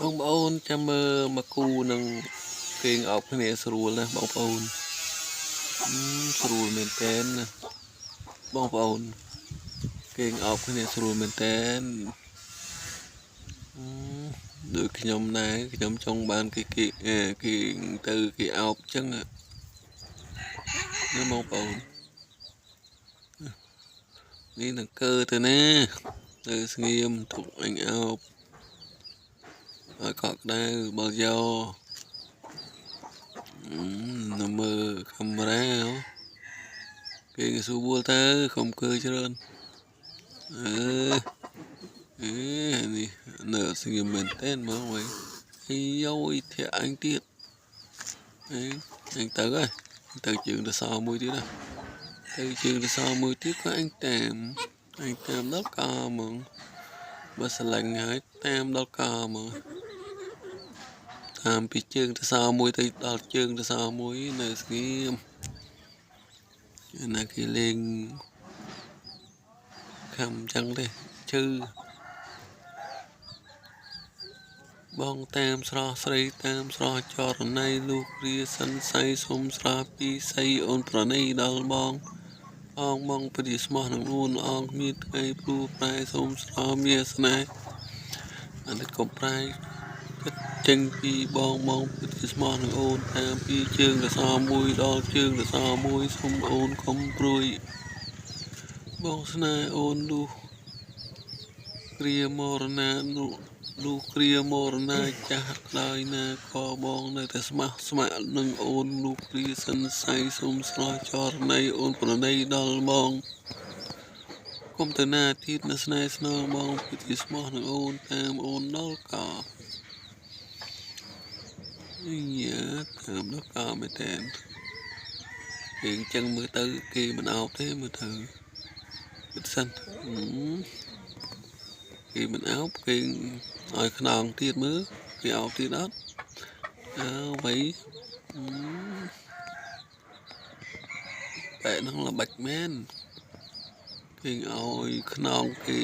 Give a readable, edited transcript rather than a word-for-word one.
បងប្អូនចាំមើលមកគូនឹងគេងអោបគ្នាស្រួលណាបងប្អូនស្រួលមែនតើណាបងប្អូនគេងអោបគ្នាស្រួលមែនតើដូចខ្ញុំដែរខ្ញុំចង់បានគេទៅគេអោបចឹងណាបងប្អូននេះនឹងកើទៅណាទៅស្ងៀមទុកអញអោបឲ្យកក់ដៅបើយោមើលកាមេរ៉ាគេស្រួលទៅកុំកើច្រើននេះនៅស្ងៀមមែនតើមើលវិញអាយ៉យធាក់អញទៀតអញទៅហើយទៅជើងទៅសមួយទៀតណាទៅជើងទៅសមួយទៀតក៏អញតាមដល់កហ្មងបើស្រឡាញ់ហើយតាមដល់កហ្មងតាមពីជើងទៅសមួយទៅដល់ជើងទៅសមួយនៅស្ងៀមណាគេលេងខំចឹងទេឈឺបងតាមស្រស់ស្រីតាមស្រស់ចរណៃលោកព្រាសិនស័យសុំស្រាពីស័យអូនប្រណីដល់បងអងបងព្រាស្មោះនឹងអូនអងមានថ្ងៃព្រោះប្រែសុំស្រមានស្នេហ៍អានេះកុំប្រែគិតចេញពីបងព្រាស្មោះនឹងអូនតាមពីជើងរសមួយដល់ជើងរសមួយសុំអូនកុំព្រួយបងស្នេហ៍អូនលុះគ្រាមរណាលុះគ្រាមរណាចាស់ដោយណាក៏បងនៅតែស្ម័គ្រនឹងអូនលុះគ្រាសិនស័យសុំស្រស់ចរណៃអូនប្រណីដល់បងគុំទៅណាទៀតនៅស្នេហ៍ស្នងបងព្រាស្មោះនឹងអូនតាមអូនដល់កតាមដល់កមែនតើគេអញ្ចឹងមើលទៅគេមិនអោបទេមើលទៅគិតសិនគេមិនអោបគេឲ្យខ្នងទៀតមើលគេអោបទៀតអត់បីបែរហ្នឹងល្បិចមែនគេឲ្យខ្នងគេ